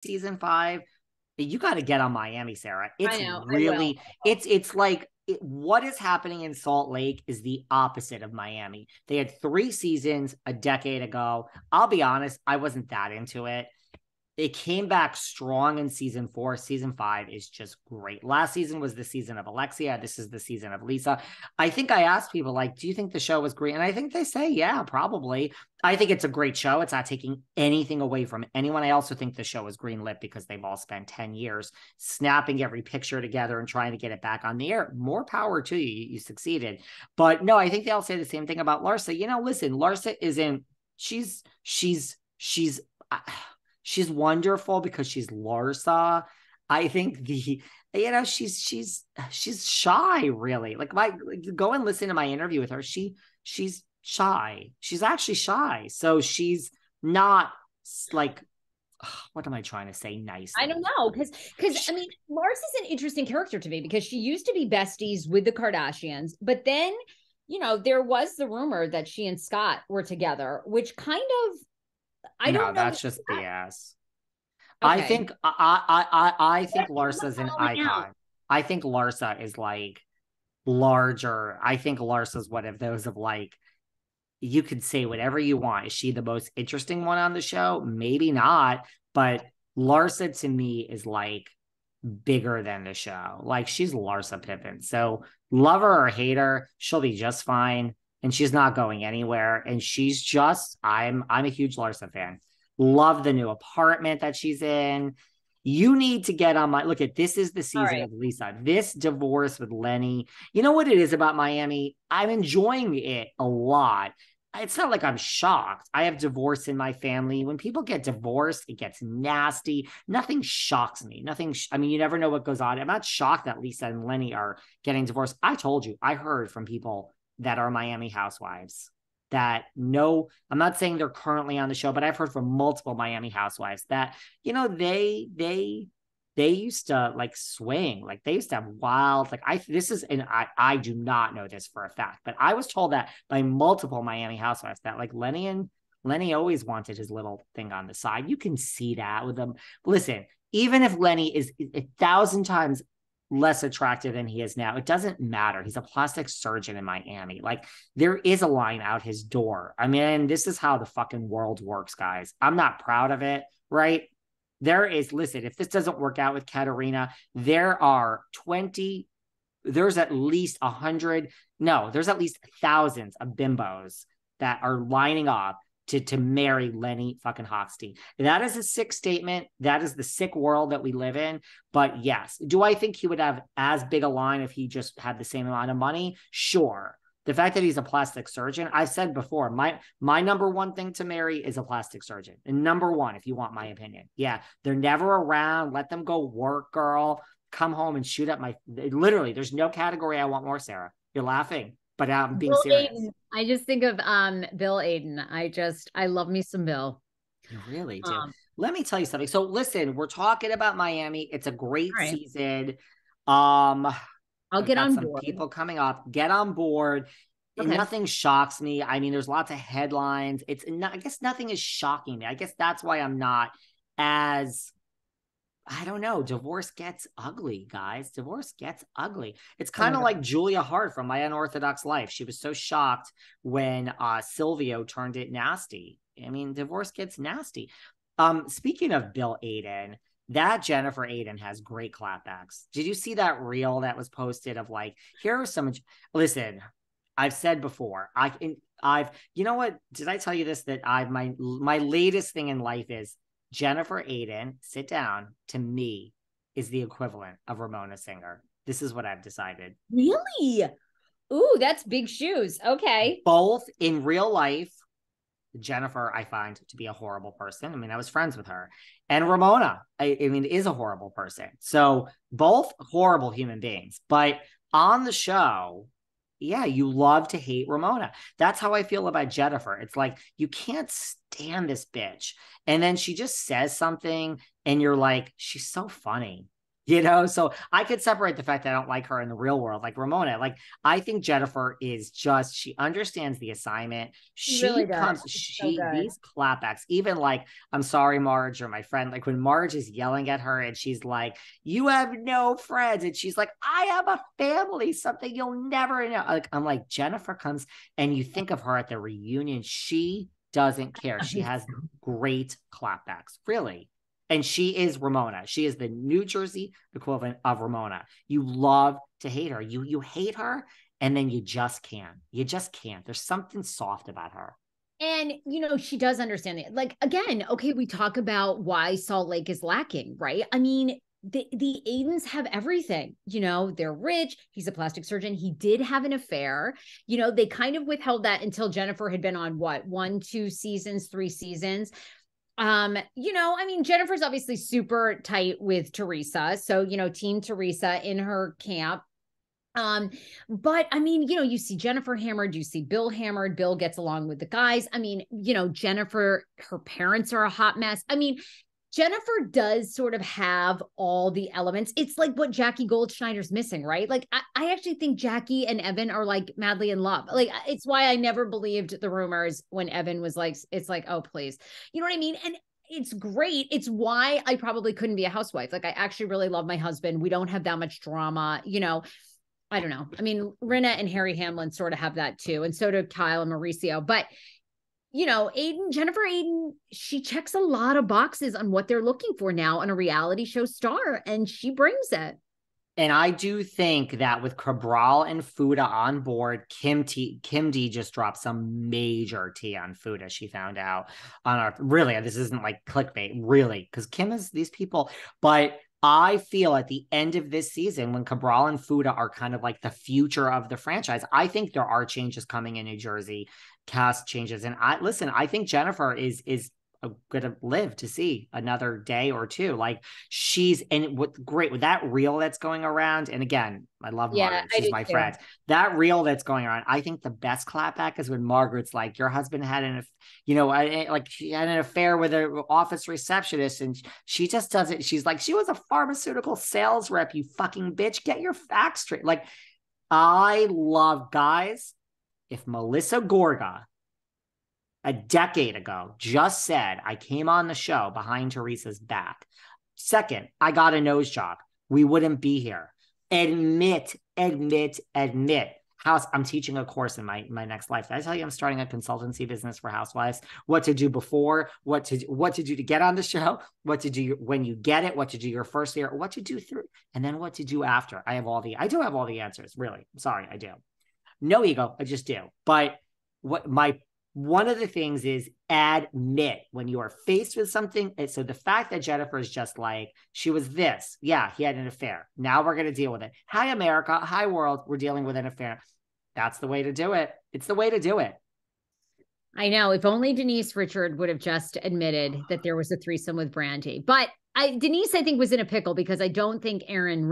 season 5, you got to get on Miami, Sarah. It's I know. I will. really, it's like what is happening in Salt Lake is the opposite of Miami. They had 3 seasons a decade ago. I'll be honest, I wasn't that into it. It came back strong in season 4. Season 5 is just great. Last season was the season of Alexia. This is the season of Lisa. I think I asked people, like, do you think the show was great? And I think they say, yeah, probably. I think it's a great show. It's not taking anything away from anyone. I also think the show is greenlit because they've all spent 10 years snapping every picture together and trying to get it back on the air. More power to you. You succeeded. But no, I think they all say the same thing about Larsa. Listen, Larsa isn't, she's wonderful because she's Larsa. I think she's shy, really. Like go and listen to my interview with her. She's shy. She's actually shy. So she's not like, what am I trying to say nicely? I don't know. Because I mean, Lars is an interesting character to me because she used to be besties with the Kardashians, but then, there was the rumor that she and Scott were together, which kind of, I don't know. That's just BS. Okay. I think Larsa's an icon. I think Larsa is like larger. I think Larsa's one of those of like, you could say whatever you want. Is she the most interesting one on the show? Maybe not, but Larsa to me is like bigger than the show. Like she's Larsa Pippen. So love her or hate her, she'll be just fine. And she's not going anywhere. And she's just, I'm a huge Larsa fan. Love the new apartment that she's in. You need to get on look at this is the season of Lisa. This divorce with Lenny. You know what it is about Miami? I'm enjoying it a lot. It's not like I'm shocked. I have divorce in my family. When people get divorced, it gets nasty. Nothing shocks me. You never know what goes on. I'm not shocked that Lisa and Lenny are getting divorced. I told you, I heard from people that are Miami Housewives that no, I'm not saying they're currently on the show, but I've heard from multiple Miami Housewives that, they used to like swing, like they used to have wild, like I do not know this for a fact, but I was told that by multiple Miami Housewives that like Lenny always wanted his little thing on the side. You can see that with them. Listen, even if Lenny is 1,000 times less attractive than he is now, it doesn't matter. He's a plastic surgeon in Miami. Like there is a line out his door. I mean, this is how the fucking world works, guys. I'm not proud of it, right? Listen, if this doesn't work out with Katerina, there's at least 100, no, there's at least thousands of bimbos that are lining up to marry Lenny fucking Hochstein. That is a sick statement. That is the sick world that we live in. But yes, do I think he would have as big a line if he just had the same amount of money? Sure. The fact that he's a plastic surgeon, I've said before, my number one thing to marry is a plastic surgeon. And number one, if you want my opinion. Yeah, they're never around. Let them go work, girl. Come home and shoot up literally, there's no category I want more, Sarah. You're laughing, but I'm being serious. Aydin. I just think of Bill Aydin. I love me some Bill. You really do. Let me tell you something. So listen, we're talking about Miami. It's a great season. I'll get on board. People coming up. Get on board. Okay. Nothing shocks me. I mean, there's lots of headlines. I guess nothing is shocking me. I guess that's why I'm not as, I don't know. Divorce gets ugly, guys. Divorce gets ugly. It's kind of like Julia Hart from My Unorthodox Life. She was so shocked when Silvio turned it nasty. I mean, divorce gets nasty. Speaking of Bill Aydin, that Jennifer Aydin has great clapbacks. Did you see that reel that was posted of like, here are some, listen, I've said before, you know what? Did I tell you this? That my latest thing in life is Jennifer Aydin, sit down, to me, is the equivalent of Ramona Singer. This is what I've decided. Really? Ooh, that's big shoes. Okay. Both in real life, Jennifer, I find to be a horrible person. I mean, I was friends with her. And Ramona, I mean, is a horrible person. So both horrible human beings. But on the show, yeah, you love to hate Ramona. That's how I feel about Jennifer. It's like, you can't stand this bitch. And then she just says something and you're like, she's so funny. You know, so I could separate the fact that I don't like her in the real world, like Ramona. Like, I think Jennifer is just, she understands the assignment. She really does. So good. These clapbacks, even like, I'm sorry, Marge, or my friend, like when Marge is yelling at her and she's like, you have no friends. And she's like, I have a family, something you'll never know. Like, I'm like, Jennifer comes and you think of her at the reunion. She doesn't care. She has great clapbacks, really. And she is Ramona. She is the New Jersey equivalent of Ramona. You love to hate her. You hate her, and then you just can't. You just can't. There's something soft about her. And, she does understand it. Like, again, okay, we talk about why Salt Lake is lacking, right? I mean, the Aydins have everything. They're rich. He's a plastic surgeon. He did have an affair. They kind of withheld that until Jennifer had been on what, 1, 2 seasons, 3 seasons. Jennifer's obviously super tight with Teresa. So, Team Teresa in her camp. But you see Jennifer hammered, you see Bill hammered. Bill gets along with the guys. Jennifer, her parents are a hot mess. Jennifer does sort of have all the elements. It's like what Jackie Goldschneider's missing, right? Like, I actually think Jackie and Evan are like madly in love. Like, it's why I never believed the rumors when Evan was like, it's like, oh, please. You know what I mean? And it's great. It's why I probably couldn't be a housewife. Like, I actually really love my husband. We don't have that much drama, I don't know. Rinna and Harry Hamlin sort of have that too. And so do Kyle and Mauricio. But Jennifer Aydin, she checks a lot of boxes on what they're looking for now in a reality show star, and she brings it. And I do think that with Cabral and Fuda on board, Kim D just dropped some major tea on Fuda. She found out on our, really, this isn't like clickbait, really, because Kim is these people. But I feel at the end of this season, when Cabral and Fuda are kind of like the future of the franchise, I think there are changes coming in New Jersey, cast changes. And I think Jennifer is going to live to see another day or two. Like, she's, and what great with that reel that's going around. And again, I love Margaret. She's my friend. That reel that's going around. I think the best clapback is when Margaret's like, your husband had she had an affair with an office receptionist, and she just does it. She's like, she was a pharmaceutical sales rep, you fucking bitch. Get your facts straight. Like, I love, guys, if Melissa Gorga a decade ago just said, I came on the show behind Teresa's back. Second, I got a nose job, we wouldn't be here. Admit. House, I'm teaching a course in my next life. Did I tell you I'm starting a consultancy business for Housewives? What to do before, what to do to get on the show, what to do when you get it, what to do your first year, what to do through, and then what to do after. I do have all the answers, really. I'm sorry, I do. No ego, I just do. But one of the things is admit when you are faced with something. So the fact that Jennifer is just like, she was this. Yeah, he had an affair. Now we're going to deal with it. Hi, America. Hi, world. We're dealing with an affair. That's the way to do it. It's the way to do it. I know. If only Denise Richards would have just admitted that there was a threesome with Brandy. But Denise, I think, was in a pickle because I don't think Aaron